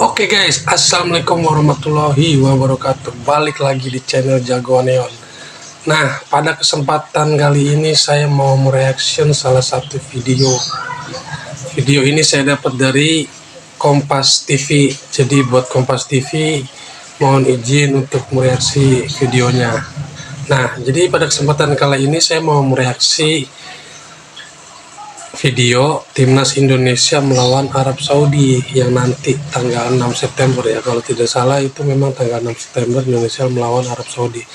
Oke guys, assalamualaikum warahmatullahi wabarakatuh. Balik lagi di channel Jagoan Neon. Nah, pada kesempatan kali ini saya mau mereaction salah satu video. Video ini saya dapat dari Kompas TV. Jadi buat Kompas TV, mohon izin untuk mereaksi videonya. Nah, jadi pada kesempatan kali ini saya mau mereaksi video Timnas Indonesia melawan Arab Saudi yang nanti tanggal 6 September ya, kalau tidak salah itu memang tanggal 6 September Indonesia melawan Arab Saudi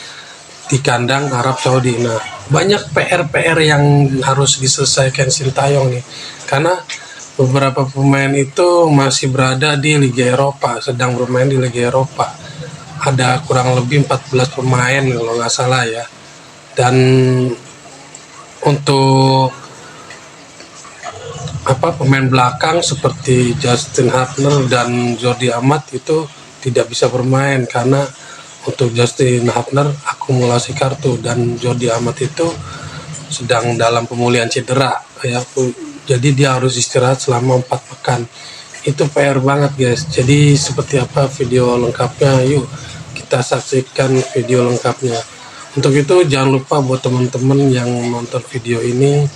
di kandang Arab Saudi. Nah, banyak PR yang harus diselesaikan Sintayong nih, karena beberapa pemain itu masih berada di Liga Eropa, sedang bermain di Liga Eropa. Ada kurang lebih 14 pemain kalau nggak salah ya. Dan untuk pemain belakang seperti Justin Hubner dan Jordi Amat itu tidak bisa bermain, karena untuk Justin Hubner akumulasi kartu dan Jordi Amat itu sedang dalam pemulihan cedera ya, jadi dia harus istirahat selama 4 pekan. Itu PR banget guys. Jadi seperti apa video lengkapnya, yuk kita saksikan video lengkapnya. Untuk itu jangan lupa buat teman-teman yang nonton video ini,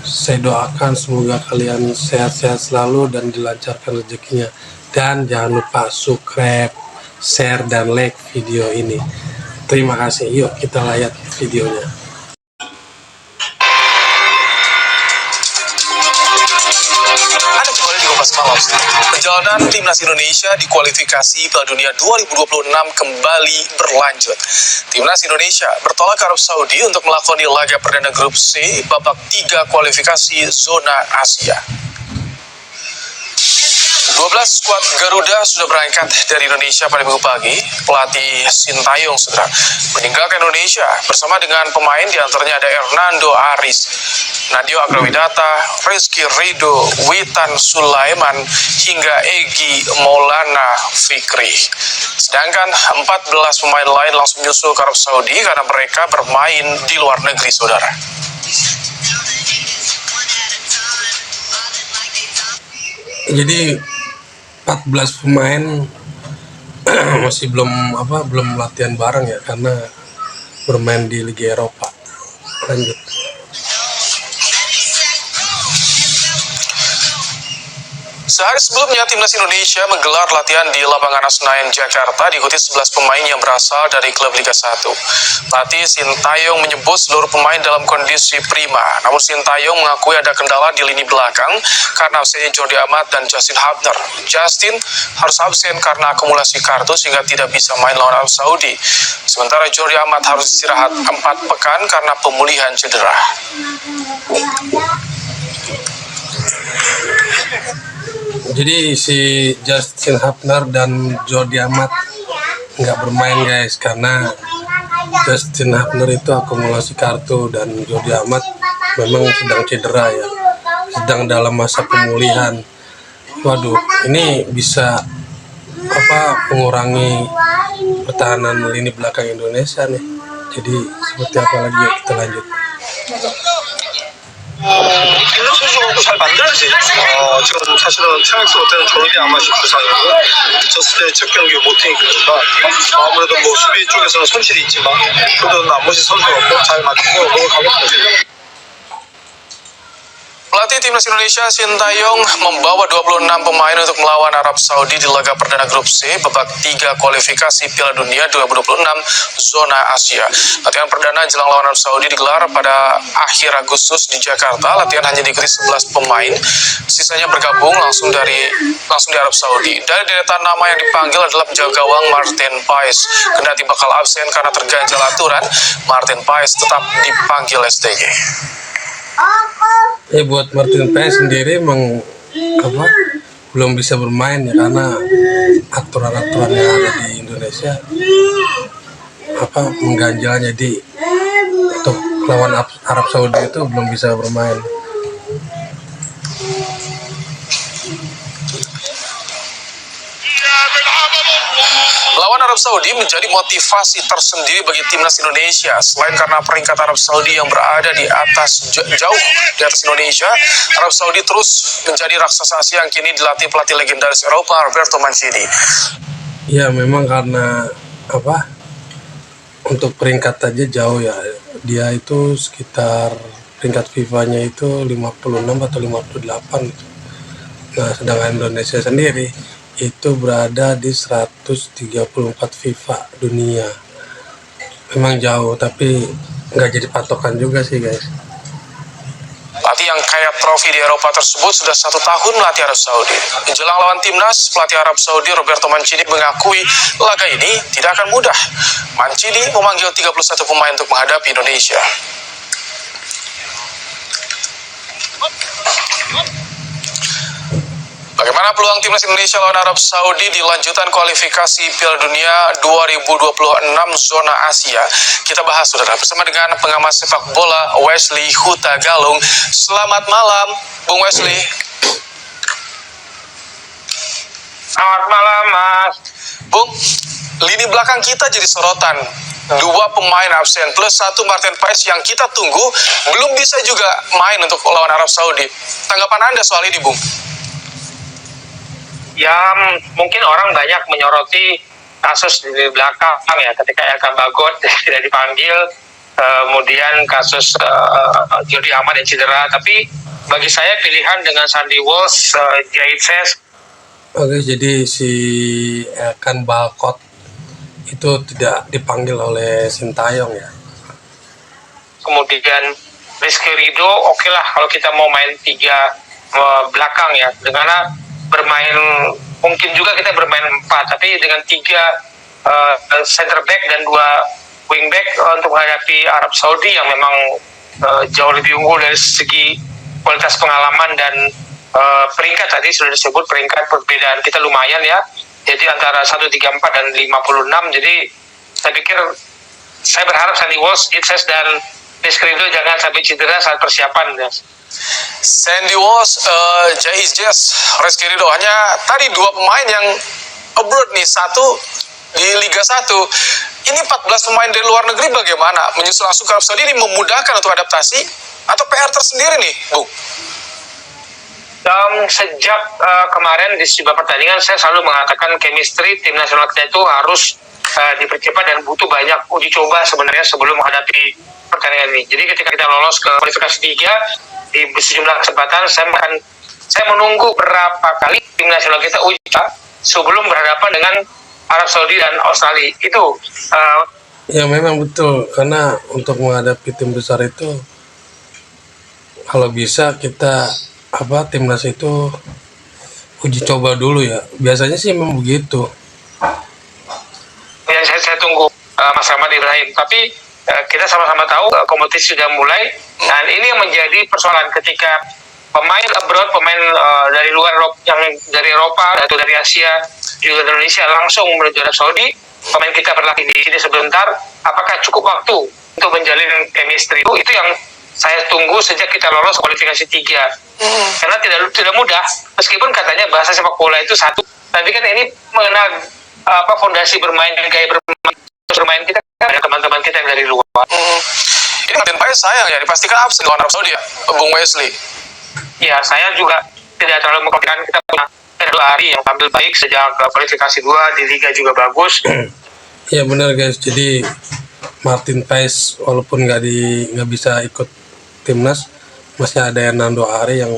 saya doakan semoga kalian sehat-sehat selalu dan dilancarkan rezekinya. Dan jangan lupa subscribe, share, dan like video ini. Terima kasih. Yuk kita lihat videonya. Anda kembali di Kompas Malam. Perjalanan Timnas Indonesia di kualifikasi Piala Dunia 2026 kembali berlanjut. Timnas Indonesia bertolak ke Arab Saudi untuk melakoni laga perdana grup C babak 3 kualifikasi zona Asia. 12 skuad Garuda sudah berangkat dari Indonesia pada minggu pagi. Pelatih Sintayong segera meninggalkan Indonesia bersama dengan pemain diantaranya ada Hernando Aris, Nadeo Agrawidata, Rizky Ridho, Witan Sulaiman, hingga Egy Maulana Fikri. Sedangkan 14 pemain lain langsung menyusul ke Arab Saudi karena mereka bermain di luar negeri, saudara. Jadi 14 pemain masih belum latihan bareng ya, karena bermain di Liga Eropa. Lanjut. Sehari sebelumnya, Timnas Indonesia menggelar latihan di lapangan Senayan, Jakarta, diikuti 11 pemain yang berasal dari klub Liga 1. Pelatih Sintayong menyebut seluruh pemain dalam kondisi prima. Namun Sintayong mengakui ada kendala di lini belakang karena absennya Jordi Amat dan Justin Hubner. Justin harus absen karena akumulasi kartu sehingga tidak bisa main lawan Arab Saudi. Sementara Jordi Amat harus istirahat 4 pekan karena pemulihan cedera. Jadi si Justin Hubner dan Jordi Amat nggak bermain guys, karena Justin Hubner itu akumulasi kartu dan Jordi Amat memang sedang cedera ya, sedang dalam masa pemulihan. Waduh, ini bisa mengurangi pertahanan lini belakang Indonesia nih. Jadi seperti apa lagi, yuk kita lanjut. 김민호 선수가 잘 만들어야지. 지금 사실은 생각했을 때는 조르디 아마시 부상이고 졌을 때 첫 경기 못 뛰니까 아무래도 뭐 수비 쪽에서는 손실이 있지만 그래도 나머지 선수가 잘 맞추고 노력하고 있습니다. Pelatih Timnas Indonesia Sintayong membawa 26 pemain untuk melawan Arab Saudi di laga perdana grup C babak 3 kualifikasi Piala Dunia 2026 zona Asia. Latihan perdana jelang lawan Arab Saudi digelar pada akhir Agustus di Jakarta. Latihan hanya diikuti 11 pemain, sisanya bergabung langsung di Arab Saudi. Dari deretan nama yang dipanggil adalah penjaga gawang Martin Paes. Kendati bakal absen karena terganjal aturan, Martin Paes tetap dipanggil STG. Buat Martin Paes sendiri emang belum bisa bermain ya, karena aturan-aturan yang ada di Indonesia mengganjal, jadi untuk lawan Arab Saudi itu belum bisa bermain. Lawan Arab Saudi menjadi motivasi tersendiri bagi timnas Indonesia. Selain karena peringkat Arab Saudi yang berada di atas jauh di atas Indonesia, Arab Saudi terus menjadi raksasa Asia yang kini dilatih pelatih legendaris Eropa Roberto Mancini. Ya memang karena untuk peringkat aja jauh ya. Dia itu sekitar peringkat FIFA-nya itu 56 atau 58 gitu. Nah, sedangkan Indonesia sendiri itu berada di 134 FIFA dunia. Memang jauh, tapi nggak jadi patokan juga sih guys. Pelatih yang kaya trofi di Eropa tersebut sudah 1 tahun melatih Arab Saudi. Menjelang lawan timnas, pelatih Arab Saudi Roberto Mancini mengakui laga ini tidak akan mudah. Mancini memanggil 31 pemain untuk menghadapi Indonesia. Bagaimana peluang timnas Indonesia lawan Arab Saudi di lanjutan kualifikasi Piala Dunia 2026 zona Asia? Kita bahas saudara bersama dengan pengamat sepak bola Wesley Huta Galung. Selamat malam, Bung Wesley. Selamat malam, Mas. Bung, lini belakang kita jadi sorotan. 2 pemain absen plus 1 Martin Paes yang kita tunggu belum bisa juga main untuk lawan Arab Saudi. Tanggapan Anda soal ini, Bung? Ya, mungkin orang banyak menyoroti kasus di belakang ya, ketika Elkan Bagot tidak dipanggil, kemudian kasus Jordi Amat yang cedera. Tapi bagi saya pilihan dengan Sandy Walsh, Jahit Ses. Oke, jadi si Elkan Bagot itu tidak dipanggil oleh Sintayong ya. Kemudian Rizky Ridho, oke lah kalau kita mau main 3 belakang ya, dengan bermain mungkin juga kita bermain 4, tapi dengan 3 center back dan 2 wing back untuk menghadapi Arab Saudi yang memang jauh lebih unggul dari segi kualitas pengalaman dan peringkat. Tadi sudah disebut peringkat perbedaan kita lumayan ya, jadi antara 134 dan 56. Jadi saya pikir, saya berharap Sandy Walsh, Itses dan Rizky Ridho jangan sampai cedera saat persiapan ya. Sandy Walsh, Jais Jazz, Rizky Ridho, hanya tadi 2 pemain yang abroad nih, 1 di Liga 1. Ini 14 pemain dari luar negeri bagaimana? Menyusul langsung ke Arab Saudi ini memudahkan untuk adaptasi atau PR tersendiri nih, Bung? Sejak kemarin di sejumlah pertandingan saya selalu mengatakan chemistry tim nasional kita itu harus dipercepat dan butuh banyak uji coba sebenarnya sebelum menghadapi pertandingan ini. Jadi ketika kita lolos ke kualifikasi 3 di sejumlah kesempatan, saya menunggu berapa kali tim nasional kita uji sebelum berhadapan dengan Arab Saudi dan Australia. Itu Ya memang betul, karena untuk menghadapi tim besar itu kalau bisa kita timnas itu uji coba dulu ya. Biasanya sih memang begitu. yang saya tunggu Mas Ahmad Ibrahim. Tapi kita sama-sama tahu kompetisi sudah mulai, dan ini yang menjadi persoalan ketika pemain abroad, pemain dari luar Eropa, yang dari Eropa atau dari Asia juga Indonesia langsung menuju Arab Saudi. Pemain kita berlatih di sini sebentar, apakah cukup waktu untuk menjalin chemistry itu yang saya tunggu sejak kita lolos kualifikasi 3. Karena tidak mudah, meskipun katanya bahasa sepak bola itu satu, tapi kan ini mengenal fondasi bermain dan gaya bermain kita kan ada teman-teman kita yang dari luar. Ini Martin Paes sayang ya, dipastikan absen lawan Arab Saudi ya, Bung Wesley. Ya, saya juga tidak terlalu mengkhawatirkan. Kita punya 2 hari yang tampil baik sejak kualifikasi 2 di Liga juga bagus. Ya benar guys, jadi Martin Paes walaupun nggak bisa ikut timnas, masih ada Hernando Ari yang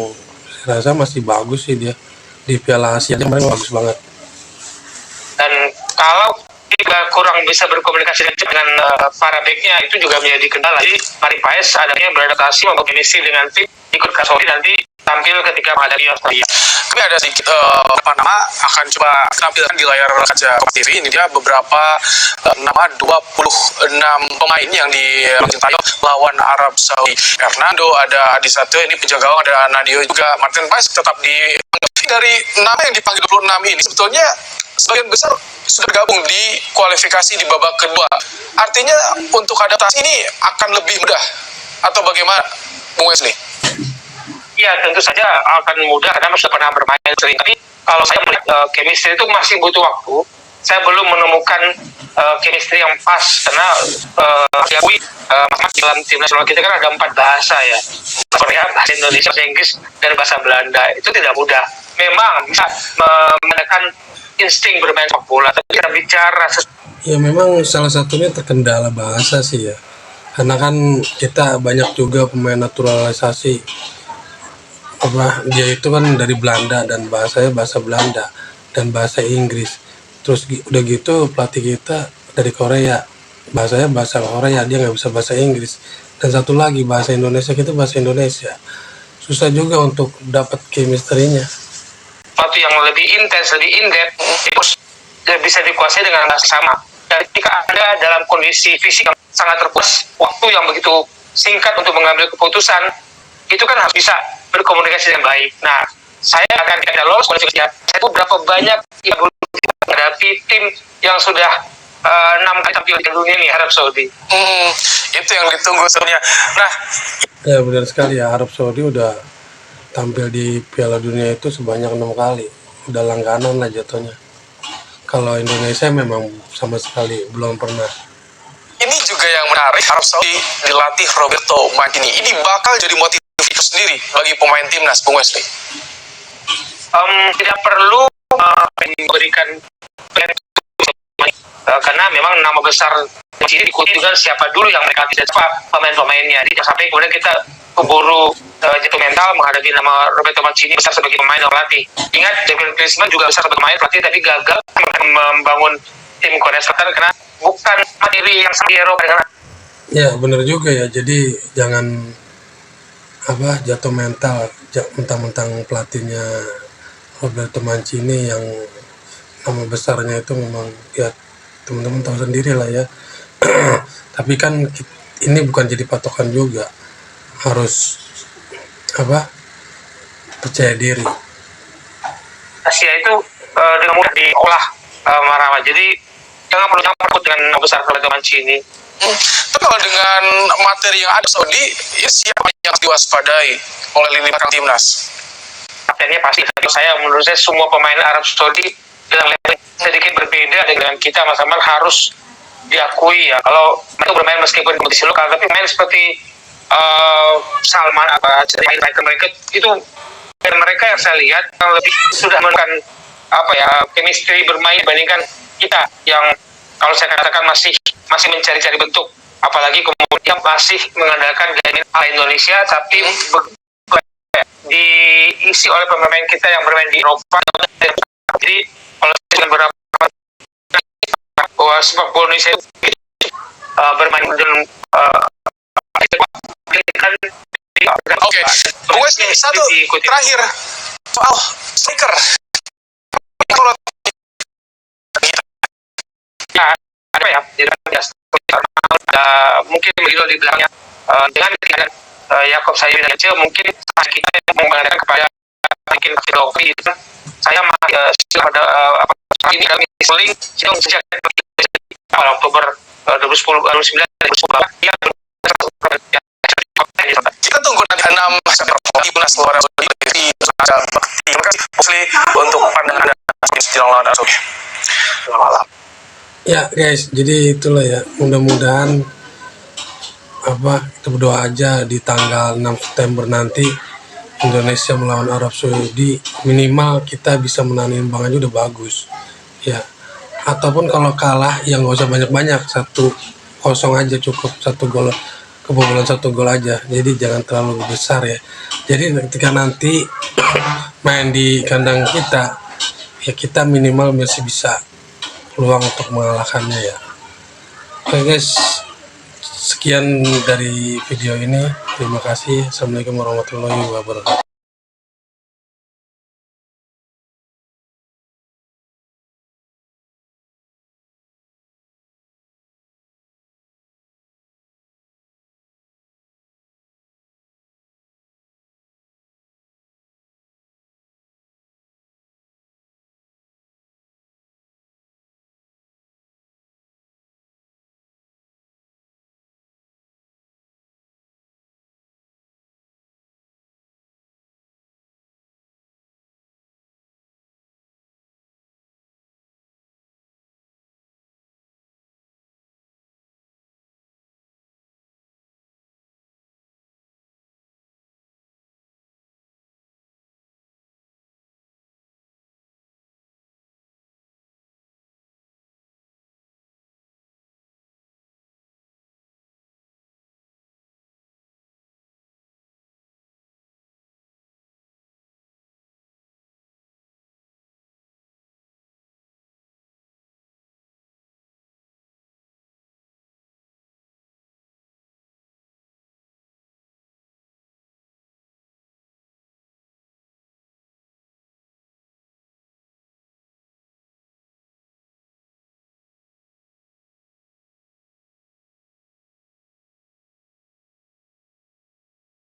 saya rasa masih bagus sih dia di Piala Asia kemarin, bagus banget. Dan kalau kita kurang bisa berkomunikasi dengan para backnya, itu juga menjadi kendala. Jadi Martin Paes adanya beradaptasi, membangun chemistry dengan tim, ikut ke Saudi, nanti tampil ketika menghadapi Australia. Kami ada sedikit beberapa nama akan coba tampilkan di layar kaca TV. Ini dia beberapa nama 26 pemain yang di Sintayong lawan Arab Saudi. Hernando, ada Adi Satrio, ini penjaga gawang, ada Nadio juga. Martin Paes tetap dari nama yang dipanggil 26 ini sebetulnya sebagian besar sudah bergabung di kualifikasi di babak kedua. Artinya untuk adaptasi ini akan lebih mudah atau bagaimana, Bung Wesley? Ya, tentu saja akan mudah karena sudah pernah bermain sering. Tapi kalau saya melihat chemistry itu masih butuh waktu. saya belum menemukan chemistry yang pas karena diakui dalam tim nasional kita kan ada 4 bahasa ya, Korea, bahasa Indonesia, bahasa Inggris, dan bahasa Belanda. Itu tidak mudah. Memang bisa menekan insting bermain sepak bola, tapi kita bicara Ya memang salah satunya terkendala bahasa sih ya. Karena kan kita banyak juga pemain naturalisasi, dia itu kan dari Belanda dan bahasanya bahasa Belanda dan bahasa Inggris. Terus udah gitu pelatih kita dari Korea, bahasanya bahasa Korea, dia nggak bisa bahasa Inggris. Dan satu lagi bahasa Indonesia, kita bahasa Indonesia. Susah juga untuk dapat chemistry-nya. sesuatu yang lebih intens, lebih in-depth, itu bisa dikuasai dengan bahasa sama. Dan ketika Anda dalam kondisi fisik yang sangat terputus, waktu yang begitu singkat untuk mengambil keputusan, itu kan harus bisa berkomunikasi dengan baik. Nah, saya akan tidak lolos kualifikasi. Saya itu berapa banyak yang menghadapi tim yang sudah 6 kali tampil di dunia nih, Arab Saudi. Itu yang ditunggu sebenarnya. Nah, Ya benar sekali ya, Arab Saudi udah tampil di Piala Dunia itu sebanyak 6 kali. Udah langganan lah jatuhnya. Kalau Indonesia memang sama sekali belum pernah. ini juga yang menarik, Arab Saudi dilatih Roberto Mancini. Ini bakal jadi motivasi sendiri bagi pemain timnas, Bung Wesley. Tidak perlu memberikan karena memang nama besar di sini diikuti dengan siapa dulu yang mereka bisa cepat pemain-pemainnya. Jadi sampai kemudian kita keburu jatuh mental menghadapi nama Roberto Mancini besar sebagai pemain dan pelatih. Ingat, David Griezmann juga besar sebagai pemain pelatih tapi gagal membangun tim Korea Selatan karena bukan materi yang sama di Eropa. Ya benar juga ya, jadi jangan jatuh mental mentang-mentang pelatihnya Roberto Mancini yang nama besarnya itu memang ya teman-teman tahu sendiri lah ya. Tapi kan ini bukan jadi patokan juga, harus percaya diri. Asia itu dengan mudah diolah marah. Jadi jangan perlu takut dengan nama besar Roberto Mancini. Tapi kalau dengan materi yang ada Saudi, ya siapa yang harus diwaspadai oleh lini belakang timnas? Kaptennya pasti. Menurut saya semua pemain Arab Saudi dengan level sedikit berbeda dengan kita, Mas Amar, harus diakui ya. Kalau mereka bermain meskipun di kompetisi lokal, tapi main seperti Salman mereka itu, dan mereka yang saya lihat yang lebih sudah menemukan chemistry bermain dibandingkan kita yang kalau saya katakan masih mencari-cari bentuk, apalagi kemudian masih mengandalkan gaya ala Indonesia tapi diisi oleh pemain kita yang bermain di Eropa. Jadi kalau dengan beberapa bahwa sepak bola Indonesia bermain dengan Oke, Bung Wesley, satu terakhir soal striker. Kalau mungkin begitu di belakangnya dengan Yakob Sayuri dan Cil, mungkin kita yang mengadakan kepada mungkin Filopi itu saya masih pada ini kami seling sejak awal Oktober 2010 kita tunggu nanti 6 timnas luar Saudi di terima kasih Wesley untuk pandangan Anda jelang lawan Arab Saudi. Ya guys, jadi itulah ya, mudah-mudahan kita berdoa aja di tanggal 6 September nanti Indonesia melawan Arab Saudi, minimal kita bisa menahan imbang aja udah bagus ya. Ataupun kalau kalah ya nggak usah banyak-banyak, 1-0 aja cukup, 1 gol, kebobolan 1 gol aja, jadi jangan terlalu besar ya. Jadi ketika nanti main di kandang kita ya, kita minimal masih bisa peluang untuk mengalahkannya ya. Oke guys, sekian dari video ini. Terima kasih. Assalamualaikum warahmatullahi wabarakatuh.